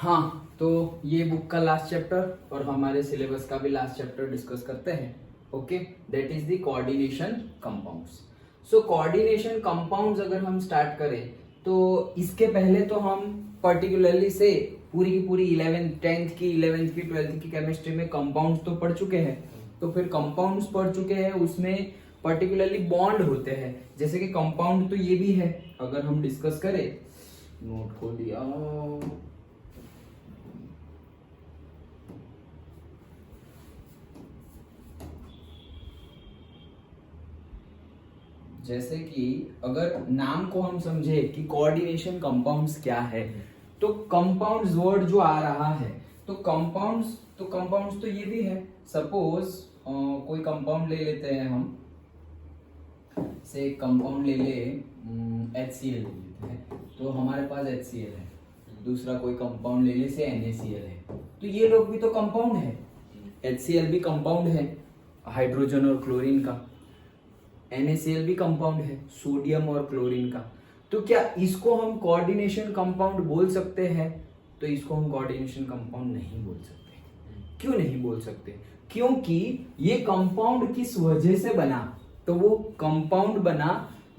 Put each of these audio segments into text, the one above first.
हाँ, तो ये बुक का लास्ट चैप्टर और हमारे सिलेबस का भी लास्ट चैप्टर डिस्कस करते हैं। Okay, that is the coordination compounds. So coordination compounds अगर हम स्टार्ट करें तो इसके पहले तो हम पर्टिकुलरली से पूरी की पूरी 11th 10th की 11th की 12th की केमिस्ट्री में कंपाउंड्स तो पढ़ चुके हैं। तो फिर कंपाउंड्स पढ़ चुके हैं, उसमें पर्टिकुलरली बॉन्ड होते हैं। जैसे कि कंपाउंड तो ये भी है, अगर हम डिस्कस करें, नोट खोल दिया, जैसे कि अगर नाम को हम समझे कि कोऑर्डिनेशन कंपाउंड्स क्या है, तो कंपाउंड्स वर्ड जो आ रहा है, तो कंपाउंड्स तो ये भी है। सपोज कोई कंपाउंड ले लेते हैं हम, से कंपाउंड ले ले HCl ले लेते हैं, तो हमारे पास HCl है। दूसरा कोई कंपाउंड ले ले से NaCl है, तो ये लोग भी तो कंपाउंड है। HCl भी कंपाउंड है हाइड्रोजन और क्लोरीन का, NaCl भी कंपाउंड है सोडियम और क्लोरीन का। तो क्या इसको हम कोऑर्डिनेशन कंपाउंड बोल सकते हैं? तो इसको हम कोऑर्डिनेशन कंपाउंड नहीं बोल सकते। क्यों नहीं बोल सकते? क्योंकि ये कंपाउंड किस वजह से बना? तो वो कंपाउंड बना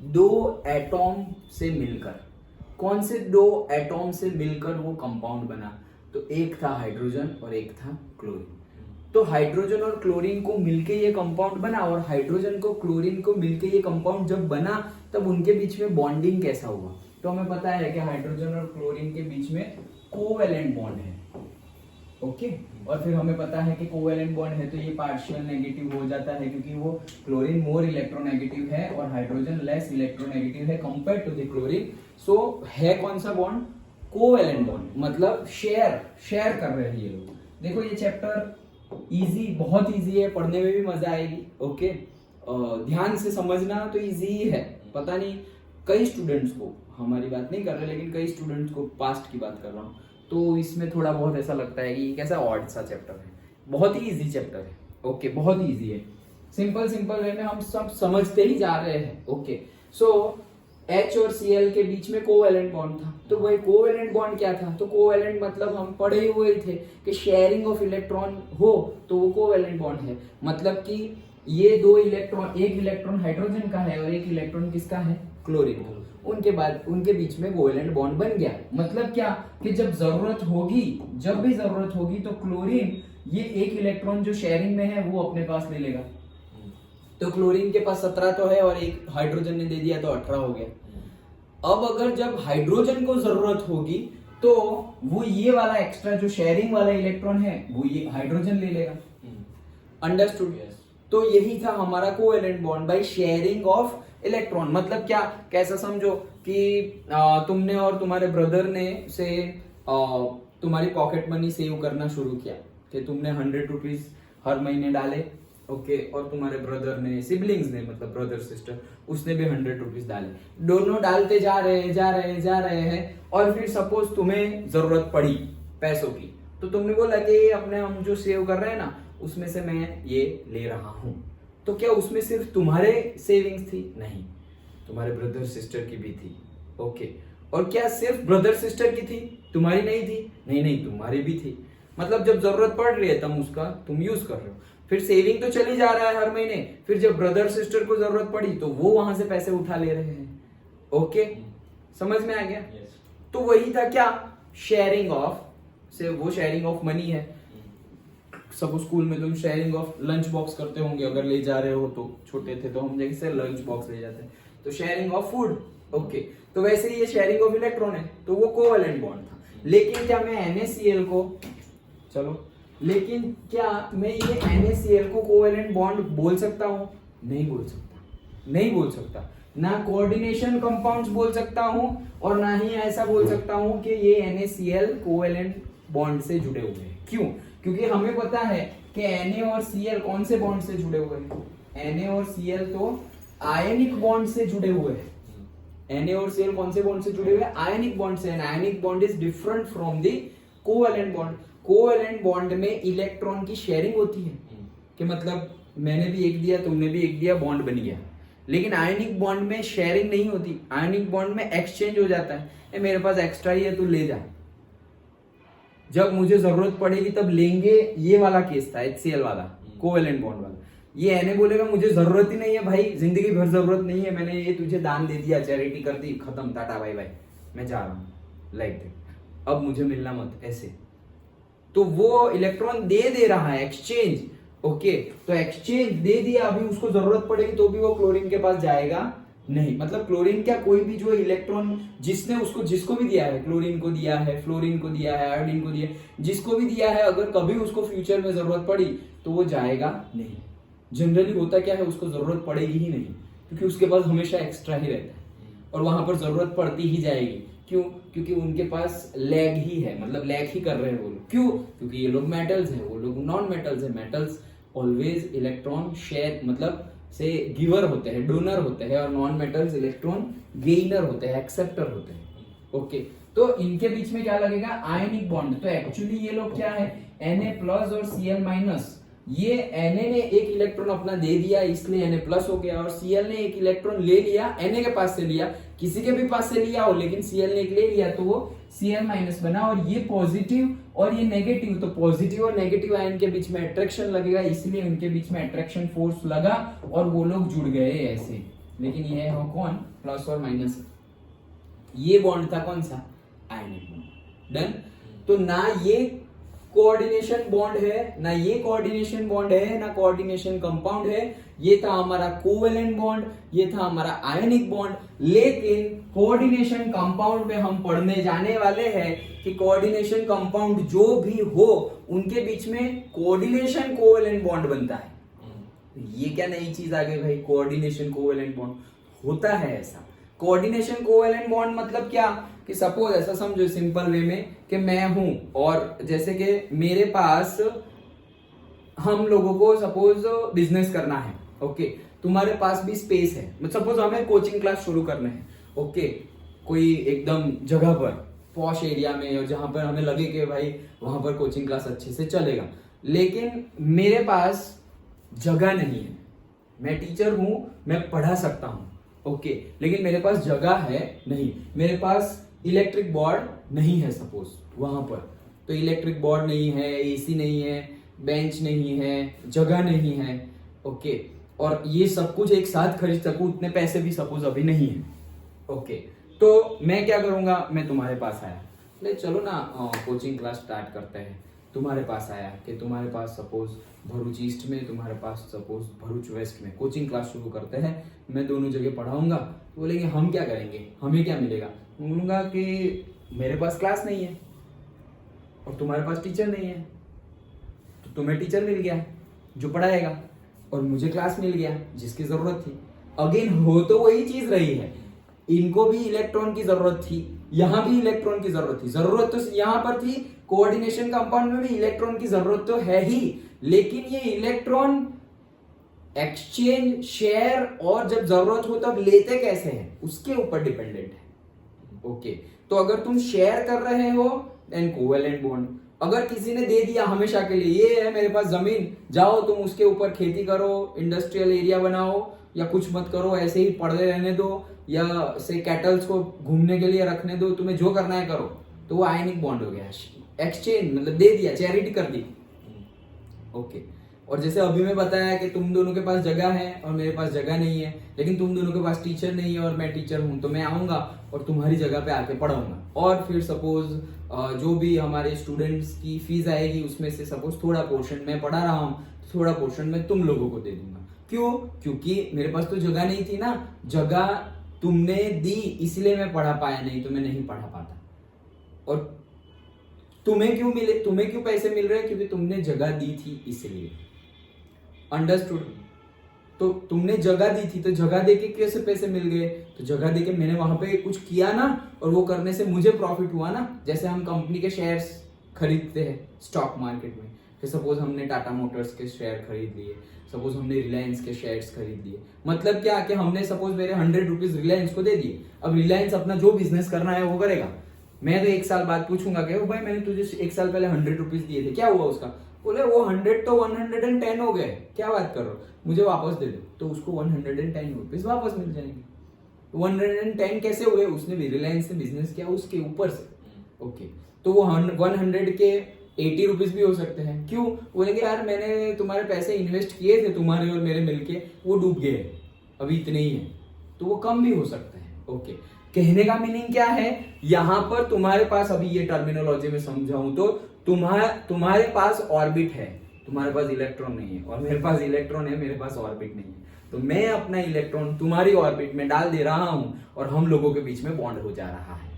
दो एटॉम से मिलकर। कौन से दो एटॉम से मिलकर वो कंपाउंड बना? तो एक था हाइड्रोजन और एक था क्लोरीन। तो हाइड्रोजन और क्लोरीन को मिलके ये कंपाउंड बना, और हाइड्रोजन को क्लोरीन को मिलके ये कंपाउंड जब बना तब उनके बीच में बॉन्डिंग कैसा हुआ? तो हमें पता है कि हाइड्रोजन और क्लोरीन के बीच में कोवेलेंट बॉन्ड है। ओके, और फिर हमें पता है कि कोवेलेंट बॉन्ड है तो ये पार्शियल नेगेटिव हो जाता है, क्योंकि वो क्लोरीन मोर इलेक्ट्रोनेगेटिव है और हाइड्रोजन लेस इलेक्ट्रोनेगेटिव है कंपेयर टू द क्लोरीन। सो है कौन सा बॉन्ड? कोवेलेंट बॉन्ड, मतलब शेयर कर रहे हैं ये लोग। देखो ये चैप्टर इजी, बहुत इजी है, पढ़ने में भी मजा आएगी। ओके, ध्यान से समझना तो इजी ही है। पता नहीं कई स्टूडेंट्स को, हमारी बात नहीं कर रहे लेकिन कई स्टूडेंट्स को, पास्ट की बात कर रहा हूँ, तो इसमें थोड़ा बहुत ऐसा लगता है कि ये कैसा ऑड सा चैप्टर है। बहुत ही इजी चैप्टर है। ओके, बहुत ही इजी है, सिंपल वे में हम सब समझते ही जा रहे हैं। ओके, सो H और Cl के बीच में कोवेलेंट बॉन्ड था। तो वही कोवेलेंट बॉन्ड क्या था? तो कोवेलेंट मतलब हम पढ़े हुए थे कि शेयरिंग ऑफ इलेक्ट्रॉन हो तो वो कोवेलेंट बॉन्ड है। मतलब कि ये दो इलेक्ट्रॉन, एक इलेक्ट्रॉन हाइड्रोजन का है और एक इलेक्ट्रॉन किसका है? क्लोरीन का। उनके बाद उनके बीच में कोवेलेंट बॉन्ड बन गया। मतलब क्या कि जब भी जरूरत होगी तो क्लोरीन ये एक इलेक्ट्रॉन जो शेयरिंग में है वो अपने पास ले लेगा। तो क्लोरीन के पास 17 तो है और एक हाइड्रोजन ने दे दिया तो 18 हो गया। अब अगर जब हाइड्रोजन को जरूरत होगी तो वो ये वाला एक्स्ट्रा जो शेयरिंग वाला इलेक्ट्रॉन है वो ये हाइड्रोजन ले लेगा। अंडरस्टूड? तो यही था हमारा covalent bond by sharing of electron. मतलब क्या, कैसा समझो कि तुमने और तुम्हारे ब्रदर ने से तुम्हारी पॉकेट मनी सेव करना शुरू किया कि तुमने 100 रुपीज हर महीने डाले। ओके, और तुम्हारे ब्रदर ने, सिबलिंग्स ने, मतलब ब्रदर सिस्टर, उसने भी 100 रुपीज डाले। दोनों डालते जा रहे हैं और फिर सपोज तुम्हें जरूरत पड़ी पैसों की, तो तुमने बोला कि अपने हम जो सेव कर रहे हैं ना उसमें से मैं ये ले रहा हूं। तो क्या उसमें सिर्फ तुम्हारे सेविंग्स थी? नहीं, तुम्हारे ब्रदर सिस्टर की भी थी। ओके, और क्या सिर्फ ब्रदर सिस्टर की थी, तुम्हारी नहीं थी? नहीं, तुम्हारी भी थी। मतलब जब जरूरत पड़ रही है तब उसका तुम यूज कर रहे हो। फिर सेविंग तो चली जा रहा है हर महीने, फिर जब ब्रदर सिस्टर को जरूरत पड़ी तो वो वहां से पैसे उठा ले रहे हैं। ओके, समझ में आ गया? तो वही था क्या, शेयरिंग ऑफ, से वो शेयरिंग ऑफ मनी है। सब स्कूल में तुम शेयरिंग ऑफ लंच बॉक्स करते होंगे, अगर ले जा रहे हो तो, छोटे थे तो हम जैसे लंच बॉक्स ले जाते हैं, तो शेयरिंग ऑफ फूड। ओके, तो वैसे ही ये शेयरिंग ऑफ इलेक्ट्रॉन है, तो वो कोवेलेंट बॉन्ड था। लेकिन क्या मैं NaCl को, लेकिन क्या मैं ये NaCl को कोवेलेंट बॉन्ड बोल सकता हूं? नहीं बोल सकता। ना कोऑर्डिनेशन कंपाउंड्स बोल सकता हूं और ना ही ऐसा बोल सकता हूं कि ये NaCl कोवेलेंट बॉन्ड से जुड़े हुए हैं। क्यों? क्योंकि हमें पता है कि Na और Cl कौन से बॉन्ड से जुड़े हुए हैं? Na और Cl तो आयनिक बॉन्ड से जुड़े हुए हैं। Na और Cl कौन से बॉन्ड से जुड़े हुए हैं? आयनिक बॉन्ड से। Ionic bond is different from the covalent bond. Covalent bond में इलेक्ट्रॉन की शेयरिंग होती है कि मतलब मैंने भी एक दिया, तुमने भी एक दिया, बॉन्ड बन गया। लेकिन आयनिक बॉन्ड में शेयरिंग नहीं होती। आयनिक बॉन्ड में एक्सचेंज हो जाता है, मेरे पास एक्स्ट्रा ही है तू ले जा। जब मुझे जरूरत पड़ेगी तब लेंगे, ये वाला केस था HCl वाला, कोवेलेंट बॉन्ड वाला। ये Na बोलेगा मुझे जरूरत ही नहीं है भाई, जिंदगी भर जरूरत नहीं है, मैंने ये तुझे दान दे दिया, चैरिटी कर दी, खत्म, टाटा बाय बाय, मैं जा रहा हूँ, लाइक अब मुझे मिलना मत, ऐसे। तो वो इलेक्ट्रॉन दे रहा है, एक्सचेंज, ओके। तो एक्सचेंज दे दिया, अभी उसको जरूरत पड़ेगी तो भी वो क्लोरीन के पास जाएगा नहीं। मतलब क्लोरीन क्या, कोई भी जो इलेक्ट्रॉन जिसने उसको, जिसको भी दिया है, क्लोरीन को दिया है, फ्लोरीन को दिया है, आयोडीन को दिया है, जिसको भी दिया है, अगर कभी उसको फ्यूचर में जरूरत पड़ी तो वो जाएगा नहीं। जनरली होता क्या है, उसको जरूरत पड़ेगी ही नहीं, क्योंकि उसके पास हमेशा एक्स्ट्रा ही रहता है और वहां पर जरूरत पड़ती ही जाएगी। क्यों? क्योंकि उनके पास लैग ही है, मतलब लैग ही कर रहे हैं वो लोग। क्यों? क्योंकि ये लोग मेटल्स हैं, वो लोग नॉन मेटल्स हैं। मेटल्स ऑलवेज इलेक्ट्रॉन शेयर, मतलब से गिवर होते हैं, डोनर होते हैं, और नॉन मेटल्स इलेक्ट्रॉन गेइनर होते हैं, एक्सेप्टर होते हैं, ओके। तो इनके बीच में क्या लगेगा, आयनिक बॉन्ड। तो एक्चुअली ये लोग क्या है, Na+ और Cl-। ये Na ने एक इलेक्ट्रॉन अपना दे दिया, इसलिए Na+ हो गया, और Cl ने एक इलेक्ट्रॉन ले लिया, Na के पास से लिया, किसी के भी पास से लिया हो, लेकिन Cl ने एक ले लिया तो वो Cl- बना। और ये पॉजिटिव और ये नेगेटिव, तो पॉजिटिव और नेगेटिव आयन के बीच में अट्रैक्शन लगेगा, इसलिए उनके बीच में अट्रैक्शन फोर्स लगा और वो लोग जुड़ गए ऐसे। लेकिन ये है कौन, प्लस और माइनस। ये बॉन्ड था कौन सा, आयनिक बॉन्ड। डन। तो ना ये कोऑर्डिनेशन बॉन्ड है, ना ये कोऑर्डिनेशन बॉन्ड है, ना कोऑर्डिनेशन कंपाउंड है। ये था हमारा कोवेलेंट बॉन्ड, ये था हमारा आयनिक बॉन्ड। लेकिन कोऑर्डिनेशन कंपाउंड में हम पढ़ने जाने वाले हैं कि कोऑर्डिनेशन कंपाउंड जो भी हो उनके बीच में कोऑर्डिनेशन कोवेलेंट बॉन्ड बनता है। ये क्या नई चीज आ गई भाई, कोऑर्डिनेशन कोवेलेंट बॉन्ड होता है ऐसा। कोऑर्डिनेशन कोवेलेंट बॉन्ड मतलब क्या, कि सपोज ऐसा समझो सिंपल वे में कि मैं हूं और जैसे कि मेरे पास, हम लोगों को सपोज बिजनेस करना है, ओके। तुम्हारे पास भी स्पेस है, मतलब सपोज हमें कोचिंग क्लास शुरू करने हैं, ओके, कोई एकदम जगह पर पॉश एरिया में, और जहां पर हमें लगे कि भाई वहां पर कोचिंग क्लास अच्छे से चलेगा। लेकिन मेरे पास जगह नहीं है, मैं टीचर हूं, मैं पढ़ा सकता हूं, ओके, लेकिन मेरे पास जगह है नहीं, मेरे पास इलेक्ट्रिक बोर्ड नहीं है सपोज वहां पर। तो इलेक्ट्रिक बोर्ड नहीं है, एसी नहीं है, बेंच नहीं है, जगह नहीं है, ओके, और ये सब कुछ एक साथ खरीद सकूं उतने पैसे भी सपोज अभी नहीं है, ओके। तो मैं क्या करूंगा, मैं तुम्हारे पास आया, ले चलो ना कोचिंग क्लास स्टार्ट करते हैं। तुम्हारे पास आया कि तुम्हारे पास सपोज भरूच ईस्ट में, तुम्हारे पास सपोज भरूच वेस्ट में कोचिंग क्लास शुरू करते हैं, मैं दोनों जगह पढ़ाऊंगा। तो बोलेंगे हम क्या करेंगे, हमें क्या मिलेगा। बोलूंगा कि मेरे पास क्लास नहीं है और तुम्हारे पास टीचर नहीं है, तो तुम्हें टीचर मिल गया जो पढ़ाएगा और मुझे क्लास मिल गया जिसकी जरूरत थी। अगेन हो तो वही चीज रही है, इनको भी इलेक्ट्रॉन की जरूरत थी, यहां भी इलेक्ट्रॉन की जरूरत थी। जरूरत तो यहां पर थी, कोऑर्डिनेशन कंपाउंड में भी इलेक्ट्रॉन की जरूरत तो है ही, लेकिन ये इलेक्ट्रॉन एक्सचेंज, शेयर और जब जरूरत हो तब लेते कैसे हैं उसके ऊपर डिपेंडेंट है, ओके। तो अगर तुम शेयर कर रहे हो देन कोवेलेंट बॉन्ड। अगर किसी ने दे दिया हमेशा के लिए, ये है मेरे पास जमीन, जाओ तुम उसके ऊपर खेती करो, इंडस्ट्रियल एरिया बनाओ, या कुछ मत करो, ऐसे ही पड़े रहने दो, या से कैटल्स को घूमने के लिए रखने दो, तुम्हें जो करना है करो, तो वो आयनिक बॉन्ड हो गया। एक्सचेंज मतलब दे दिया, चैरिटी कर दी, ओके। और जैसे अभी मैं बताया कि तुम दोनों के पास जगह है और मेरे पास जगह नहीं है, लेकिन तुम दोनों के पास टीचर नहीं है और मैं टीचर हूं, तो मैं आऊंगा और तुम्हारी जगह पे आके पढ़ाऊंगा। और फिर सपोज जो भी हमारे स्टूडेंट्स की फीस आएगी उसमें से सपोज थोड़ा पोर्शन मैं पढ़ा रहा हूँ, थोड़ा पोर्शन मैं तुम लोगों को दे दूंगा। क्यों? क्योंकि मेरे पास तो जगह नहीं थी ना, जगह तुमने दी इसलिए मैं पढ़ा पाया, नहीं तो मैं नहीं पढ़ा पाता। और तुम्हें क्यों मिले, तुम्हें क्यों पैसे मिल रहे हैं, क्योंकि तुमने जगह दी थी इसलिए। अंडरस्टूड? तो तुमने जगह दी थी, तो जगह देके कैसे पैसे मिल गए, तो जगह देके मैंने वहां पे कुछ किया ना, और वो करने से मुझे प्रॉफिट हुआ ना। जैसे हम कंपनी के शेयर्स खरीदते हैं स्टॉक मार्केट में, फिर सपोज हमने टाटा मोटर्स के शेयर खरीद लिए, सपोज हमने रिलायंस के शेयर्स खरीद लिए। मतलब क्या कि हमने सपोज मेरे 100 रुपीज रिलायंस को दे दिए, अब रिलायंस अपना जो बिजनेस करना है वो करेगा। मैं तो 1 साल बाद पूछूंगा कि भाई मैंने तुझे 1 साल पहले 100 रुपीज दिए थे, क्या हुआ उसका? बोले वो 100 तो 110 हो गए, क्या बात कर रहे हो, मुझे वापस दे दो। तो उसको 110 रुपीज वापस मिल जाएंगे। 110 कैसे हुए? उसने भी रिलायंस से बिजनेस किया उसके ऊपर से, ओके, तो वो 100 के 80 रुपीज भी हो सकते हैं। क्यों? बोलेंगे यार मैंने तुम्हारे पैसे इन्वेस्ट किए थे तुम्हारे और मेरे मिलके, वो डूब गए, अभी इतने ही है, तो वो कम भी हो सकते हैं। ओके, कहने का मीनिंग क्या है, यहां पर तुम्हारे पास, अभी ये टर्मिनोलॉजी में समझाऊं तो तुम्हारे पास ऑर्बिट है, तुम्हारे पास इलेक्ट्रॉन नहीं है, और मेरे पास इलेक्ट्रॉन है, मेरे पास ऑर्बिट नहीं है, तो मैं अपना इलेक्ट्रॉन तुम्हारी ऑर्बिट में डाल दे रहा हूं और हम लोगों के बीच में बॉन्ड हो जा रहा है।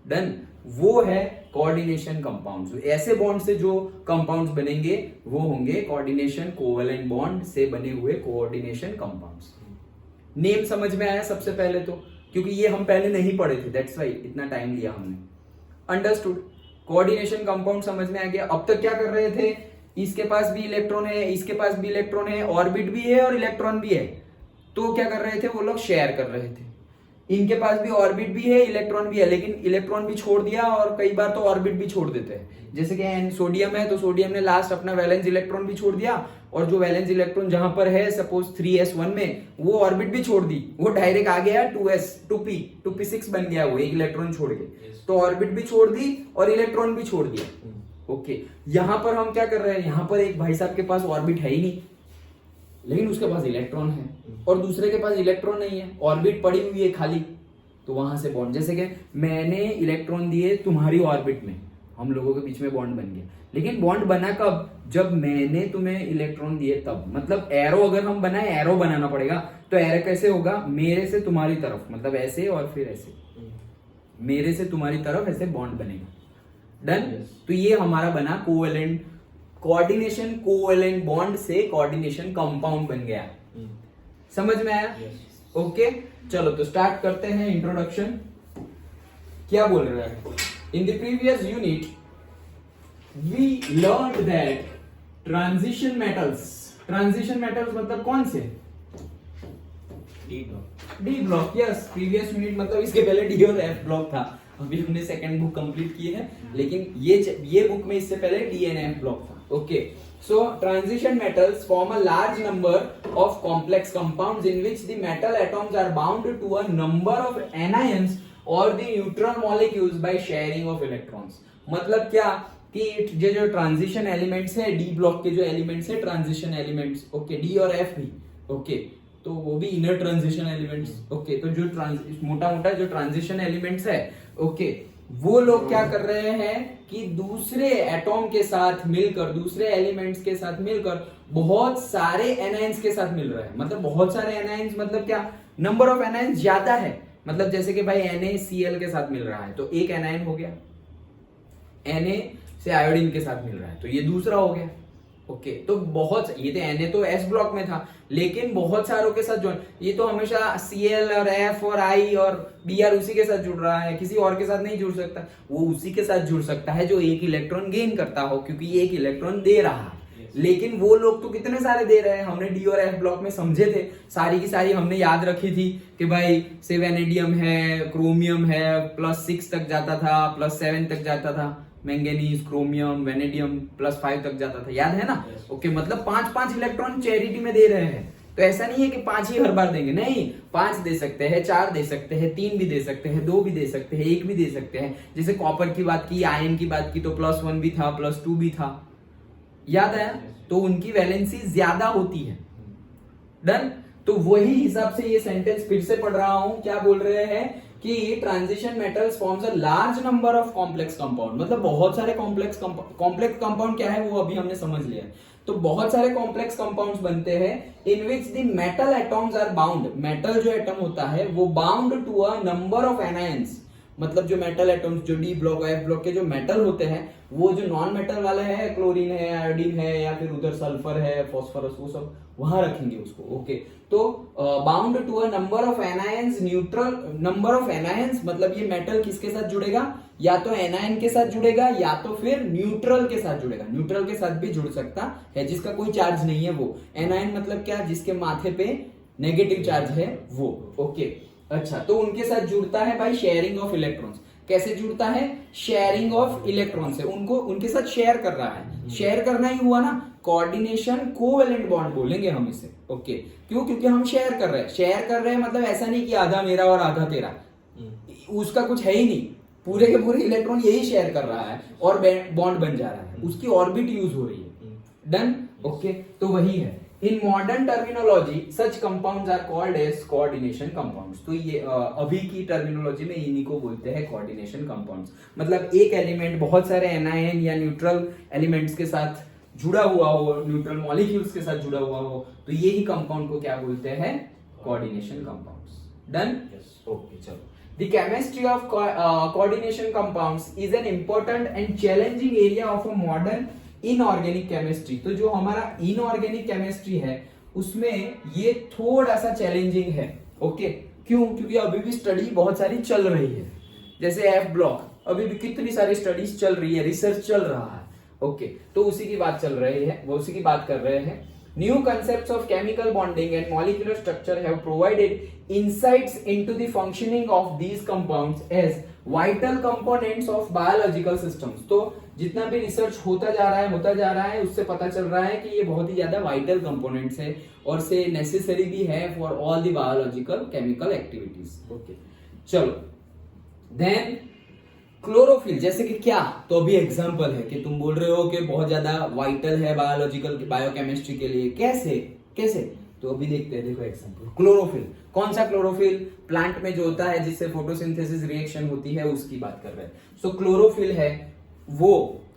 डन, वो है कोऑर्डिनेशन कंपाउंड्स। ऐसे बॉन्ड से जो कंपाउंड्स बनेंगे वो होंगे कोऑर्डिनेशन कोवैलेंट बॉन्ड से बने हुए कोऑर्डिनेशन कंपाउंड्स। नेम समझ में आया सबसे पहले तो, क्योंकि ये हम पहले नहीं पढ़े थे, दैट्स व्हाई इतना टाइम लिया हमने। अंडरस्टूड, कोऑर्डिनेशन कंपाउंड समझ में आ गया। अब तक क्या कर रहे थे, इसके पास भी इलेक्ट्रॉन है, इसके पास भी इलेक्ट्रॉन है, ऑर्बिट भी है और इलेक्ट्रॉन भी है, तो क्या कर रहे थे वो लोग, शेयर कर रहे थे। इनके पास भी ऑर्बिट भी है, इलेक्ट्रॉन भी है, लेकिन इलेक्ट्रॉन भी छोड़ दिया और कई बार तो ऑर्बिट भी छोड़ देते हैं। जैसे कि सोडियम है तो सोडियम ने लास्ट अपना वैलेंस इलेक्ट्रॉन भी छोड़ दिया, और जो वैलेंस इलेक्ट्रॉन जहां पर है सपोज 3s1 में, वो ऑर्बिट भी छोड़ दी, वो डायरेक्ट आ गया 2p6 बन गया, वो एक इलेक्ट्रॉन छोड़ के, तो ऑर्बिट भी छोड़ दी और इलेक्ट्रॉन भी छोड़ दिया। ओके, यहां पर हम क्या कर रहे हैं, यहां पर एक भाई साहब के पास ऑर्बिट है ही नहीं, लेकिन उसके पास इलेक्ट्रॉन है, और दूसरे के पास इलेक्ट्रॉन नहीं है, ऑर्बिट पड़ी हुई है खाली, तो वहां से बॉन्ड, जैसे कि मैंने इलेक्ट्रॉन दिए तुम्हारी ऑर्बिट में, हम लोगों के बीच में बॉन्ड बन गया। लेकिन बॉन्ड बना कब, जब मैंने तुम्हें इलेक्ट्रॉन दिए तब, मतलब एरो अगर हम बनाए, एरो बनाना पड़ेगा, तो एरो कैसे होगा, मेरे से तुम्हारी तरफ, मतलब ऐसे और फिर ऐसे, मेरे से तुम्हारी तरफ ऐसे बॉन्ड बनेगा। डन, तो ये हमारा बना कोवैलेंट, कोऑर्डिनेशन कोवैलेंट बॉन्ड से कोऑर्डिनेशन कंपाउंड बन गया। समझ में आया? ओके, चलो तो स्टार्ट करते हैं इंट्रोडक्शन। क्या बोल रहे हैं, in the previous unit we learned that transition metals मतलब कौन से, D block. Yes, previous unit मतलब इसके पहले डी और एफ ब्लॉक था, अभी हमने सेकंड बुक कंप्लीट की है, लेकिन ये बुक में इससे पहले डी एंड एफ ब्लॉक था। Okay, so transition metals form a large number of complex compounds in which the metal atoms are bound to a number of anions or the neutral molecules by sharing of electrons। मतलब क्या कि ये जो transition elements है, D block के जो elements है transition elements, okay, D और एफ भी, ओके, तो वो भी इनर ट्रांजिशन एलिमेंट्स। ओके, तो जो मोटा मोटा जो ट्रांजिशन एलिमेंट्स है, ओके, वो लोग क्या कर रहे हैं कि दूसरे एटॉम के साथ मिलकर, दूसरे एलिमेंट्स के साथ मिलकर बहुत सारे एनायंस के साथ मिल रहे हैं। मतलब बहुत सारे एनायंस मतलब क्या, नंबर ऑफ एनायंस ज्यादा है, मतलब जैसे कि भाई NaCl के साथ मिल रहा है तो एक एनायन हो गया, Na से आयोडीन के साथ मिल रहा है तो ये दूसरा हो गया। ओके, तो बहुत, ये तो Na तो S ब्लॉक में था, लेकिन बहुत सारों के साथ ज्वाइन, ये तो हमेशा Cl और F और I और Br उसी के साथ जुड़ रहा है, किसी और के साथ नहीं जुड़ सकता। वो उसी के साथ जुड़ सकता है जो एक इलेक्ट्रॉन गेन करता हो, क्योंकि ये एक इलेक्ट्रॉन दे रहा है। लेकिन वो लोग तो कितने सारे दे रहे हैं, हमने डी और एफ ब्लॉक में समझे थे, सारी की सारी हमने याद रखी थी कि भाई से वेनेडियम है, क्रोमियम है, +6 तक जाता था, +7 तक जाता था, मैंगनीज, क्रोमियम, वेनेडियम +5 तक जाता था, याद है ना? ओके, मतलब 5-5 इलेक्ट्रॉन चैरिटी में दे रहे हैं, तो ऐसा नहीं है कि 5 ही हर बार देंगे, नहीं, 5 दे सकते हैं, 4 दे सकते हैं, 3 भी दे सकते हैं, 2 भी दे सकते हैं, 1 भी दे सकते हैं। जैसे कॉपर की बात की, आयन की बात की, तो +1 भी था, +2 भी था, याद आया? तो उनकी वैलेंसी ज्यादा होती है। डन, तो वही हिसाब से ये सेंटेंस फिर से पढ़ रहा हूं, क्या बोल रहे हैं कि transition metals forms a large number of complex compound, मतलब बहुत सारे कॉम्प्लेक्स कंपाउंड क्या है वो अभी हमने समझ लिया। तो बहुत सारे कॉम्प्लेक्स कंपाउंड्स बनते हैं in which the metal atoms are bound, metal जो एटम होता है वो bound to a number of anions, मतलब जो मेटल एटम्स, जो डी ब्लॉक एफ ब्लॉक के जो मेटल होते हैं, वो जो नॉन मेटल वाले हैं, क्लोरीन है, आयोडीन है, या फिर उधर सल्फर है, फास्फोरस, वो सब वहां रखेंगे उसको। ओके, तो bound to a number of anions, neutral number of anions, मतलब ये मेटल किसके साथ जुड़ेगा, या तो एनायन के साथ जुड़ेगा या तो फिर न्यूट्रल के साथ जुड़ेगा। न्यूट्रल के साथ भी जुड़ सकता है, जिसका कोई चार्ज नहीं है वो। एनायन मतलब क्या, जिसके माथे पे नेगेटिव चार्ज है वो। ओके, अच्छा, तो उनके साथ जुड़ता है भाई शेयरिंग ऑफ इलेक्ट्रॉन्स। कैसे जुड़ता है, शेयरिंग ऑफ इलेक्ट्रॉन से, उनको उनके साथ शेयर कर रहा है, शेयर करना ही हुआ ना, कोऑर्डिनेशन कोवैलेंट बॉन्ड बोलेंगे हम इसे। ओके, क्यों, क्योंकि हम शेयर कर रहे हैं मतलब ऐसा नहीं कि आधा मेरा और आधा तेरा, उसका कुछ है ही नहीं, पूरे के पूरे इलेक्ट्रॉन यही शेयर कर रहा है और बॉन्ड बन जा रहा है, उसकी ऑर्बिट यूज हो रही है। Done, okay. तो वही है, in modern terminology such compounds are called as coordination compounds. तो ये अभी की टर्मिनोलॉजी में इन्हीं को बोलते हैं कोऑर्डिनेशन कंपाउंड्स। मतलब एक एलिमेंट बहुत सारे एनायन या न्यूट्रल एलिमेंट्स के साथ जुड़ा हुआ हो, न्यूट्रल मॉलिक्यूल्स के साथ जुड़ा हुआ हो, तो ये ही कंपाउंड को क्या बोलते हैं, कोऑर्डिनेशन कंपाउंड्स। Done, okay. चलो, the chemistry of coordination compounds is an important and challenging area of a modern inorganic chemistry। तो जो हमारा inorganic chemistry है उसमें ये थोड़ा सा चैलेंजिंग है। ओके, क्यों? क्योंकि अभी भी स्टडी बहुत सारी चल रही है, जैसे एफ ब्लॉक, अभी भी कितनी सारी स्टडीज चल रही है, रिसर्च चल रहा है। ओके, तो उसी की बात चल रही है, वो उसी की बात कर रहे हैं। New concepts of chemical bonding and molecular structure have provided insights into the functioning of these compounds as vital components of biological systems। तो जितना भी रिसर्च होता जा रहा है उससे पता चल रहा है कि ये बहुत ही ज्यादा वाइटल कंपोनेंट्स है और से नेसेसरी भी है for all the biological chemical activities. Okay, चलो, देन क्लोरोफिल, जैसे कि क्या, तो अभी एग्जांपल है कि तुम बोल रहे हो कि बहुत ज्यादा वाइटल है बायोलॉजिकल बायोकेमिस्ट्री के लिए, कैसे तो अभी देखते हैं। देखो एग्जांपल, क्लोरोफिल, कौन सा क्लोरोफिल? प्लांट में जो होता है जिससे फोटोसिंथेसिस रिएक्शन होती है उसकी बात कर रहे हैं। सो क्लोरोफिल है वो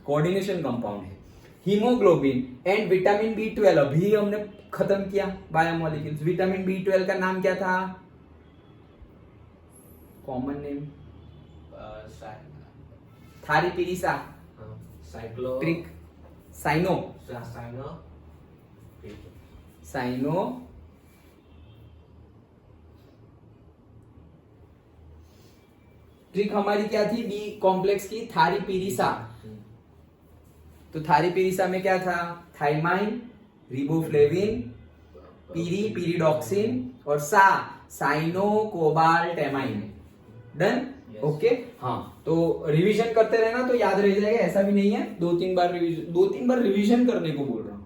कोऑर्डिनेशन कंपाउंड है। हीमोग्लोबिन एंड विटामिन B12 अभी हमने खत्म किया बायोमोलिक्यूल्स। विटामिन B12 का नाम क्या था, कॉमन नेम? थारीपीरिसा, साइक्लोट्रिक, साइनो ट्रिक हमारी क्या थी, बी कॉम्प्लेक्स की, थारीपीरिसा। तो थारीपीरिसा में क्या था, थाइमाइन, रिबोफ्लेविन, पीरिडॉक्सिन और साइनो कोबाल्टेमाइन। Done, okay. हाँ, तो रिवीजन करते रहना तो याद रह जाएगा, ऐसा भी नहीं है दो तीन बार रिवीजन करने को बोल रहा हूँ।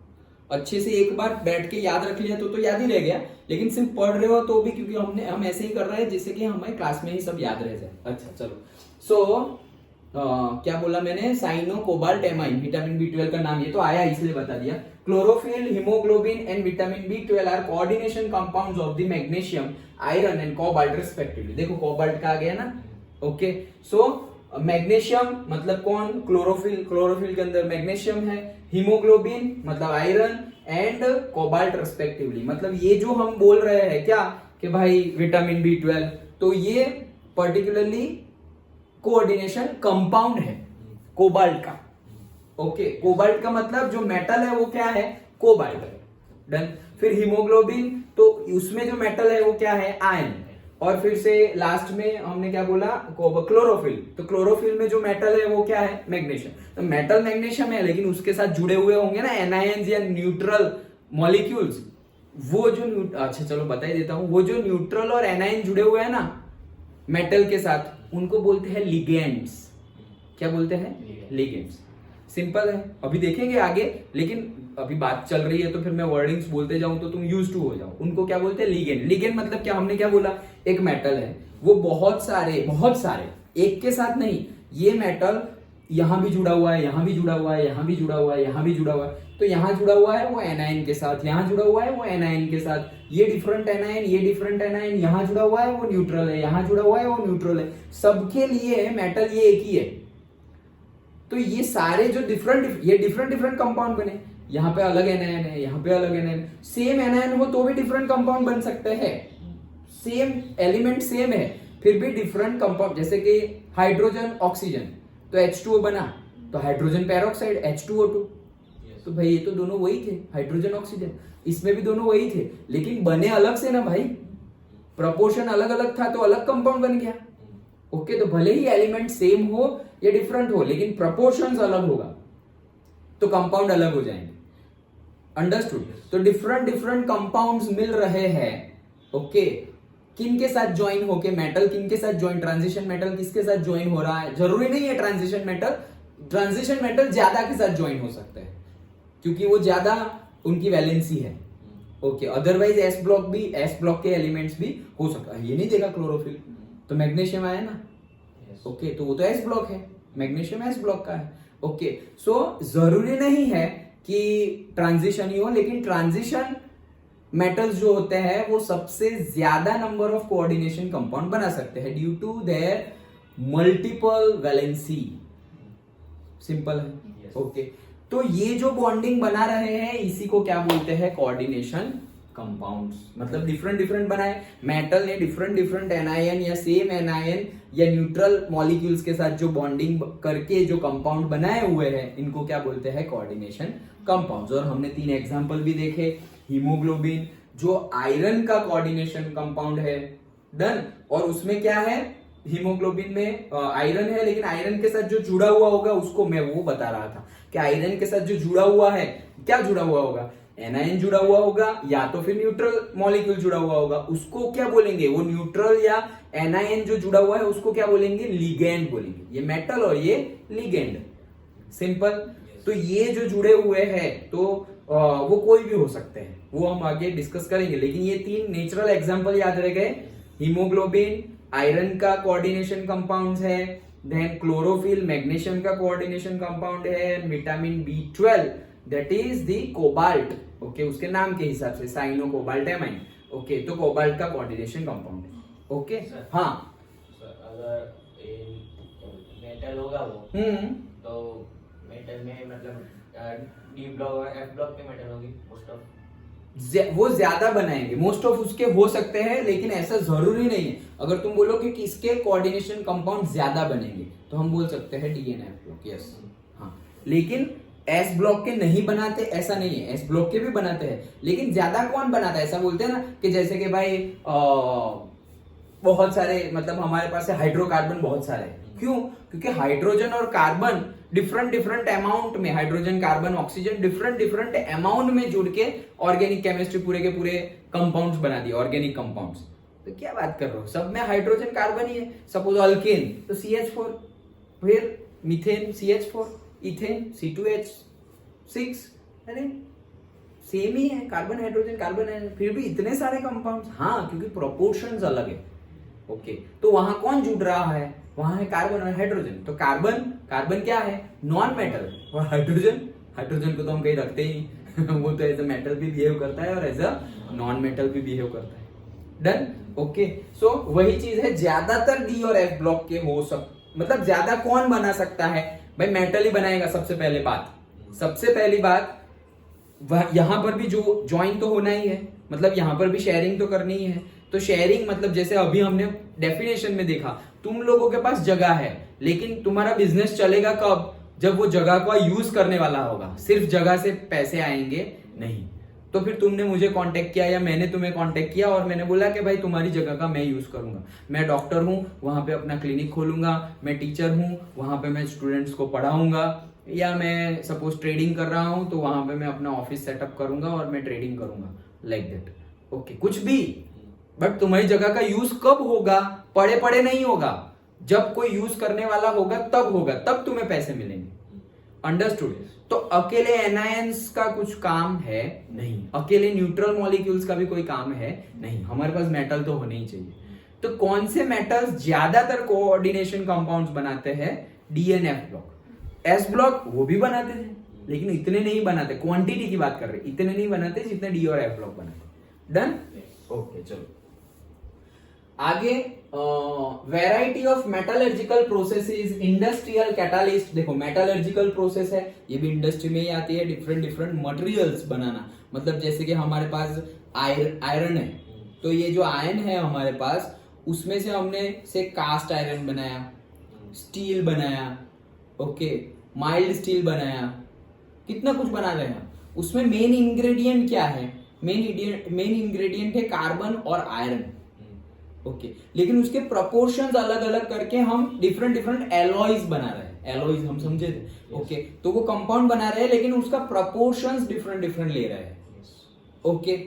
अच्छे से एक बार बैठ के याद रख लिया तो याद ही रह गया, लेकिन सिर्फ पढ़ रहे हो तो भी, क्योंकि हम ऐसे ही कर रहे हैं जिससे कि हमें क्लास में ही सब याद रह जाए। अच्छा, चलो। सो क्या बोला मैंने, साइनो कोबाल्टेमाइन, विटामिन B12 का नाम, ये तो आया इसलिए बता दिया। Chlorophyll, haemoglobin and vitamin B12 are coordination compounds of the magnesium, iron and cobalt respectively. देखो कोबाल्ट का आ गया ना। ओके, सो मैग्नीशियम मतलब कौन, क्लोरोफिल के अंदर मैग्नीशियम है, हीमोग्लोबिन मतलब आयरन एंड कोबाल्ट रिस्पेक्टिवली। मतलब ये जो हम बोल रहे हैं क्या कि भाई विटामिन B12, तो ये पर्टिकुलरली कोऑर्डिनेशन कंपाउंड है कोबाल्ट का। ओके, कोबाल्ट का मतलब जो मेटल है वो क्या है, कोबाल्ट। डन, फिर हीमोग्लोबिन, तो उसमें जो मेटल है वो क्या है, आयरन। और फिर से लास्ट में हमने क्या बोला, क्लोरोफिल, तो क्लोरोफिल में जो मेटल है वो क्या है, मैग्नीशियम। तो मेटल मैग्नीशियम है, लेकिन उसके साथ जुड़े हुए होंगे ना एनायंस या न्यूट्रल मॉलिक्यूल्स, वो जो अच्छा चलो बता ही देता हूं, वो जो न्यूट्रल और एनायन जुड़े हुए हैं ना मेटल के साथ, उनको बोलते हैं लिगेंड्स। क्या बोलते हैं, लिगेंड्स। सिंपल है, अभी देखेंगे आगे, लेकिन अभी बात चल रही है तो फिर मैं वर्डिंग्स बोलते जाऊं तो तुम यूज टू हो जाओ। उनको क्या बोलते हैं, लिगेंड। लिगेंड मतलब क्या, हमने क्या बोला, एक मेटल है, वो बहुत सारे एक के साथ नहीं, ये मेटल यहां भी जुड़ा हुआ है, यहां भी जुड़ा हुआ है, यहां भी जुड़ा हुआ है, यहां भी जुड़ा हुआ है। तो यहां जुड़ा हुआ है वो एनायन के साथ, यहां जुड़ा हुआ है वो एनायन के साथ, ये डिफरेंट एनायन, ये डिफरेंट एनायन, यहां जुड़ा हुआ है वो न्यूट्रल है, यहां जुड़ा हुआ है वो न्यूट्रल है। सबके लिए मेटल ये एक ही है। तो ये सारे जो डिफरेंट कंपाउंड बने, यहाँ पे अलग एनायन है, यहाँ पे अलग एनायन, सेम एनायन हो तो भी डिफरेंट कंपाउंड बन सकते हैं। सेम एलिमेंट सेम है फिर भी डिफरेंट कंपाउंड, जैसे कि हाइड्रोजन ऑक्सीजन, तो H2O बना, तो हाइड्रोजन पेरोक्साइड H2O2। तो भाई ये तो दोनों वही थे, हाइड्रोजन ऑक्सीजन, इसमें भी दोनों वही थे, लेकिन बने अलग से ना भाई, प्रोपोर्शन अलग अलग था तो अलग कंपाउंड बन गया। ओके, तो भले ही एलिमेंट सेम हो या डिफरेंट हो, लेकिन प्रोपोर्शंस अलग होगा तो कंपाउंड अलग हो जाएंगे। अंडरस्टूड? तो डिफरेंट कंपाउंड्स मिल रहे हैं। ओके, किन के साथ ज्वाइन होके, मेटल किन के साथ ज्वाइन, ट्रांजिशन मेटल किसके साथ ज्वाइन हो रहा है, जरूरी नहीं है ट्रांजिशन मेटल ज्यादा के साथ ज्वाइन हो सकते हैं क्योंकि वो ज्यादा उनकी वैलेंसी है। ओके, अदरवाइज एस ब्लॉक के एलिमेंट्स भी हो सकता है। ये नहीं देखा क्लोरोफिल, तो मैग्नीशियम आया ना, ओके, तो वो तो एस ब्लॉक है, मैग्नीशियम एस ब्लॉक का है। ओके, सो जरूरी नहीं है कि ट्रांजिशन ही हो, लेकिन ट्रांजिशन मेटल्स जो होते हैं वो सबसे ज्यादा नंबर ऑफ कोऑर्डिनेशन कंपाउंड बना सकते हैं due to their multiple valency. Simple है। ओके, तो ये जो बॉन्डिंग बना रहे हैं इसी को क्या बोलते हैं? Coordination compounds. मतलब डिफरेंट डिफरेंट बनाए, मेटल ने डिफरेंट डिफरेंट एनायन या सेम एनायन या न्यूट्रल मॉलिक्यूल्स के साथ जो बॉन्डिंग करके जो कंपाउंड बनाए हुए हैं, इनको क्या बोलते हैं? Coordination compounds. और हमने 3 एग्जांपल भी देखे। हीमोग्लोबिन जो आयरन का कोऑर्डिनेशन कंपाउंड है, डन। और उसमें क्या है? हीमोग्लोबिन में आयरन है, लेकिन आयरन के साथ जो जुड़ा हुआ होगा उसको मैं वो बता रहा था कि आयरन के साथ जो जुड़ा हुआ है, क्या जुड़ा हुआ होगा? एनायन जुड़ा हुआ होगा या तो फिर न्यूट्रल मॉलिक्यूल जुड़ा हुआ होगा, उसको क्या बोलेंगे? वो न्यूट्रल या एनायन जो जुड़ा हुआ है उसको क्या बोलेंगे? लिगेंड बोलेंगे। ये मेटल और ये लिगेंड। सिंपल। तो ये जो जुड़े हुए हैं तो वो कोई भी हो सकते हैं, वो हम आगे डिस्कस करेंगे। लेकिन ये 3 नेचुरल एग्जांपल याद रह गए। हीमोग्लोबिन आयरन का कोऑर्डिनेशन कंपाउंड है, देन क्लोरोफिल मैग्नीशियम का कोऑर्डिनेशन कंपाउंड है, vitamin B12 that is the cobalt. Okay, उसके नाम के हिसाब से साइनो कोबाल्ट एमाइन। ओके, तो कोबाल्ट का कोऑर्डिनेशन कंपाउंड है। ओके, हाँ सर, अगर मेटल होगा वो तो मेटल में मतलब डी ब्लॉक और एफ ब्लॉक के मेटल होगी मोस्ट ऑफ, वो ज्यादा बनाएंगे, मोस्ट ऑफ उसके हो सकते हैं, लेकिन ऐसा जरूरी नहीं है। अगर तुम बोलो कि किसके कोऑर्डिनेशन कंपाउंड ज्यादा बनेंगे तो हम बोल सकते हैं डीएनएफ ब्लॉक। यस, हाँ। लेकिन एस ब्लॉक के नहीं बनाते ऐसा नहीं है, एस ब्लॉक के भी बनाते हैं, लेकिन ज्यादा कौन बनाता है? ऐसा बोलते हैं ना कि जैसे कि भाई बहुत सारे, मतलब हमारे पास हाइड्रोकार्बन बहुत सारे हैं। क्यों? क्योंकि हाइड्रोजन और कार्बन डिफरेंट डिफरेंट अमाउंट में, hydrogen carbon oxygen different different amount में जुड़ के ऑर्गेनिक केमिस्ट्री पूरे के पूरे कंपाउंड्स बना दिए, ऑर्गेनिक कंपाउंड्स। तो क्या बात कर रहे हो, सब में हाइड्रोजन कार्बन ही है। सपोज अल्केन तो CH4, फिर मीथेन CH4, इथेन C2H6, अरे सेम ही है, कार्बन हाइड्रोजन कार्बन है, फिर भी इतने सारे कंपाउंड्स। हाँ, क्योंकि प्रोपोर्शंस अलग है। ओके, तो वहां कौन जुड़ रहा है? वहां है कार्बन और हाइड्रोजन। तो कार्बन, कार्बन क्या है? Non metal. और हाइड्रोजन, हाइड्रोजन को तो हम कहीं रखते ही वो तो एज अ मेटल भी बिहेव करता है और एज अ नॉन मेटल भी बिहेव करता है। डन। ओके, सो वही चीज है, ज्यादातर डी और एफ ब्लॉक के हो मतलब ज्यादा कौन बना सकता है? भाई मेटल ही बनाएगा। सबसे पहले बात, सबसे पहली बात, यहां पर भी जो ज्वाइन तो होना ही है, मतलब यहां पर भी शेयरिंग तो करनी ही है। तो शेयरिंग मतलब जैसे अभी हमने डेफिनेशन में देखा, तुम लोगों के पास जगह है, लेकिन तुम्हारा बिजनेस चलेगा कब? जब वो जगह का यूज करने वाला होगा। सिर्फ जगह से पैसे आएंगे नहीं। तो फिर तुमने मुझे कांटेक्ट किया या मैंने तुम्हें कांटेक्ट किया और मैंने बोला कि भाई तुम्हारी जगह का मैं यूज करूंगा। मैं डॉक्टर हूं, वहां पे अपना क्लिनिक खोलूंगा। मैं टीचर हूं, वहां पे मैं स्टूडेंट्स को पढ़ाऊंगा। या मैं सपोज ट्रेडिंग कर रहा हूं तो वहां पे मैं अपना ऑफिस सेटअप करूंगा और मैं ट्रेडिंग करूंगा, लाइक दैट। ओके, कुछ भी, बट तुम्हारी जगह का यूज कब होगा? पड़े पड़े नहीं होगा, जब कोई यूज करने वाला होगा तब होगा, तब तुम्हें पैसे मिलेंगे। अंडरस्टूड? तो अकेले एनायंस का कुछ काम है नहीं, अकेले न्यूट्रल मॉलिक्यूल्स का भी कोई काम है नहीं, हमारे पास मेटल तो होने ही चाहिए। तो कौन से मेटल्स ज्यादातर कोऑर्डिनेशन कंपाउंड्स बनाते हैं? DNF block. एस ब्लॉक वो भी बनाते थे, लेकिन इतने नहीं बनाते, क्वांटिटी की बात कर रहे, इतने नहीं बनाते जितने डी और एफ ब्लॉक बनाते। डन। ओके, चलो आगे। Variety of metallurgical processes, industrial catalyst. देखो मेटलर्जिकल प्रोसेस है, ये भी इंडस्ट्री में ही आती है, डिफरेंट डिफरेंट मटेरियल्स बनाना। मतलब जैसे कि हमारे पास आयरन है, तो ये जो आयरन है हमारे पास, उसमें से हमने से कास्ट आयरन बनाया, स्टील बनाया, ओके, माइल्ड स्टील बनाया, कितना कुछ बना रहे हैं। उसमें मेन इंग्रेडिएंट क्या है? मेन इंग्रेडिएंट है कार्बन और आयरन। ओके, लेकिन उसके प्रोपोर्शंस अलग अलग करके हम डिफरेंट डिफरेंट एलॉयज बना रहे हैं। एलॉयज हम समझे थे। ओके, तो वो कंपाउंड बना रहे हैं, लेकिन उसका प्रोपोर्शंस डिफरेंट डिफरेंट ले रहे हैं। ओके,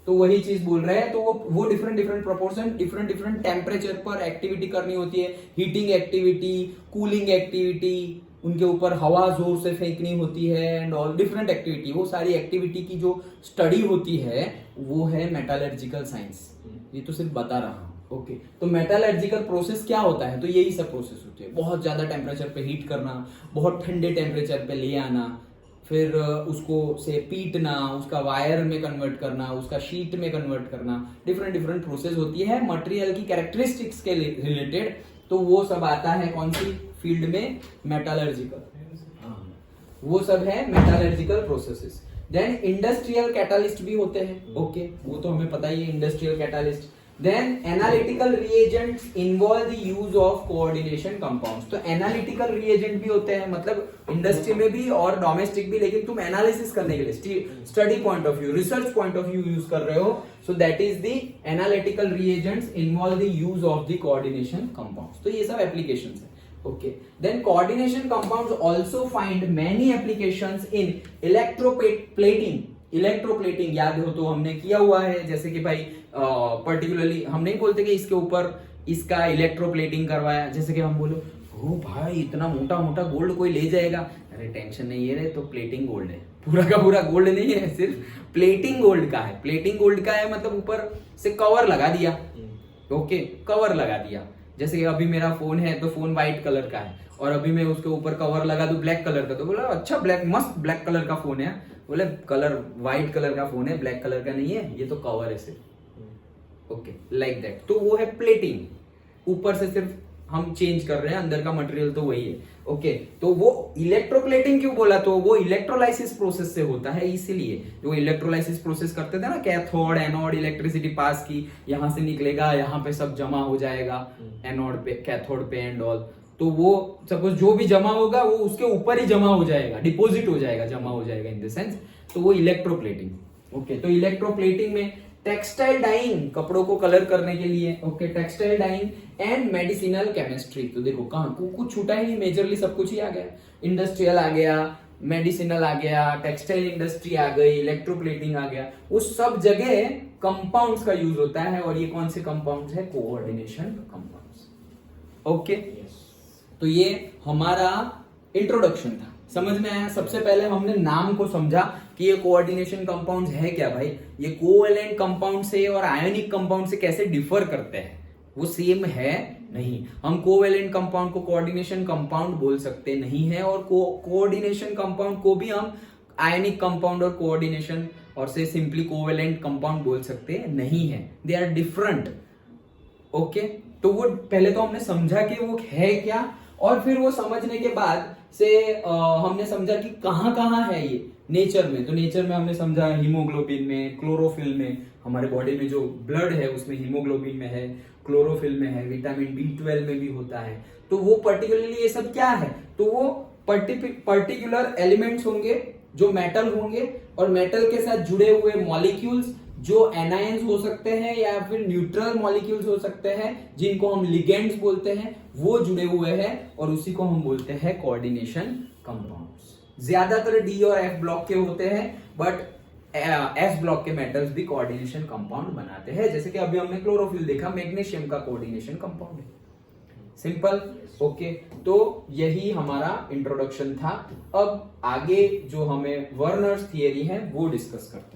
तो वही चीज बोल रहे हैं। तो वो different different proportion, different different temperature पर एक्टिविटी करनी होती है। हीटिंग एक्टिविटी, कूलिंग एक्टिविटी, उनके ऊपर हवा जोर से फेंकनी होती है एंड ऑल डिफरेंट एक्टिविटी। वो सारी एक्टिविटी की जो स्टडी होती है वो है मेटलर्जिकल साइंस। ये तो सिर्फ बता रहा हूं। ओके तो मेटलर्जिकल प्रोसेस क्या होता है, तो यही सब प्रोसेस होती है, बहुत ज्यादा टेम्परेचर पे हीट करना, बहुत ठंडे टेम्परेचर पे ले आना, फिर उसको से पीटना, उसका वायर में कन्वर्ट करना, उसका शीट में कन्वर्ट करना, डिफरेंट डिफरेंट प्रोसेस होती है मटेरियल की कैरेक्टरिस्टिक्स के रिलेटेड। तो वो सब आता है कौन सी फील्ड में, मेटलर्जिकल, वो सब है metallurgical processes. Then industrial catalyst भी होते हैं, ओके वो तो हमें पता ही है industrial catalyst. Then analytical reagents involve the use of coordination compounds। तो analytical reagent भी होते हैं, मतलब इंडस्ट्री में भी और डोमेस्टिक भी, लेकिन तुम एनालिसिस करने के लिए study point of view, research point of view use कर रहे हो, so that is the analytical reagents involve the use of the coordination compounds. तो ये सब एप्लीकेशंस है, okay. Then coordination compounds also find many applications in electroplating. Electroplating याद हो तो हमने किया हुआ है, जैसे कि भाई पर्टिकुलरली हम नहीं बोलते कि इसके ऊपर इसका इलेक्ट्रोप्लेटिंग करवाया, जैसे कि हम बोलो ओ भाई इतना मोटा मोटा गोल्ड कोई ले जाएगा, अरे टेंशन नहीं है रे, तो प्लेटिंग गोल्ड है, पूरा का पूरा गोल्ड नहीं है, सिर्फ प्लेटिंग गोल्ड का है। प्लेटिंग गोल्ड का है मतलब ऊपर से कवर लगा दिया, ओके कवर लगा दिया। जैसे कि अभी मेरा फोन है तो फोन व्हाइट कलर का है, और अभी मैं उसके ऊपर कवर लगा दूं ब्लैक कलर का, तो बोला अच्छा ब्लैक मस्त ब्लैक कलर का फोन है, बोले कलर व्हाइट कलर का फोन है, ब्लैक कलर का नहीं है, ये तो कवर है सिर्फ, ओके लाइक दैट। तो वो है प्लेटिंग, ऊपर से सिर्फ हम चेंज कर रहे हैं, अंदर का मटेरियल तो वही है, ओके। तो वो इलेक्ट्रोप्लेटिंग क्यों बोला, तो वो इलेक्ट्रोलाइसिस प्रोसेस से होता है, इसीलिए जो इलेक्ट्रोलाइसिस प्रोसेस करते थे ना, कैथोड एनोड, इलेक्ट्रिसिटी पास की, यहां से निकलेगा, यहाँ पे सब जमा हो जाएगा एनोड पे, कैथोड पे एंड ऑल। तो वो सपोज जो भी जमा होगा वो उसके ऊपर ही जमा हो जाएगा, डिपॉजिट हो जाएगा, जमा हो जाएगा इन द सेंस, तो वो इलेक्ट्रोप्लेटिंग, ओके। तो इलेक्ट्रोप्लेटिंग में टेक्सटाइल डाइंग, कपड़ों को कलर करने के लिए, okay textile dyeing and medicinal chemistry. तो देखो कहां कुछ छूटा ही नहीं, मेजरली सब कुछ ही आ गया, इंडस्ट्रियल आ गया, मेडिसिनल आ गया, टेक्सटाइल इंडस्ट्री आ गई, इलेक्ट्रोप्लेटिंग आ गया, उस सब जगह कंपाउंड्स का यूज होता है। और ये कौन से कंपाउंड्स है, कोऑर्डिनेशन कंपाउंड्स, ओके। तो ये हमारा इंट्रोडक्शन था, समझ में आया। सबसे पहले हमने नाम को समझा कि ये कोऑर्डिनेशन कंपाउंड्स है क्या भाई, ये कोवैलेंट कंपाउंड से और आयोनिक कंपाउंड से कैसे डिफर करते हैं, वो सेम है नहीं। हम कोवैलेंट कंपाउंड को कोऑर्डिनेशन कंपाउंड बोल सकते नहीं है, और कोऑर्डिनेशन कंपाउंड को भी हम आयोनिक कंपाउंड और कोऑर्डिनेशन और से सिंपली कोवैलेंट कंपाउंड बोल सकते नहीं है, दे आर डिफरेंट, ओके। तो वो पहले तो हमने समझा कि वो है क्या, और फिर वो समझने के बाद से हमने समझा कि कहां कहां है ये नेचर में। तो नेचर में हमने समझा हीमोग्लोबिन में, क्लोरोफिल में, हमारे बॉडी में जो ब्लड है उसमें हीमोग्लोबिन में है, क्लोरोफिल में है, विटामिन B12 में भी होता है। तो वो पर्टिकुलरली ये सब क्या है, तो वो पर्टिकुलर एलिमेंट्स होंगे जो मेटल होंगे, और मेटल के साथ जुड़े हुए मॉलिक्यूल्स जो एनायंस हो सकते हैं या फिर न्यूट्रल मॉलिक्यूल्स हो सकते हैं, जिनको हम लिगेंड्स बोलते हैं, वो जुड़े हुए हैं, और उसी को हम बोलते हैं कोऑर्डिनेशन कंपाउंड्स। ज्यादातर D और F ब्लॉक के होते हैं, बट S ब्लॉक के मेटल्स भी कोऑर्डिनेशन कंपाउंड बनाते हैं, जैसे कि अभी हमने क्लोरोफिल देखा, मैग्नीशियम का कोऑर्डिनेशन कंपाउंड है, सिंपल, ओके। तो यही हमारा इंट्रोडक्शन था। अब आगे जो हमें वर्नर्स थियरी है वो डिस्कस करते हैं।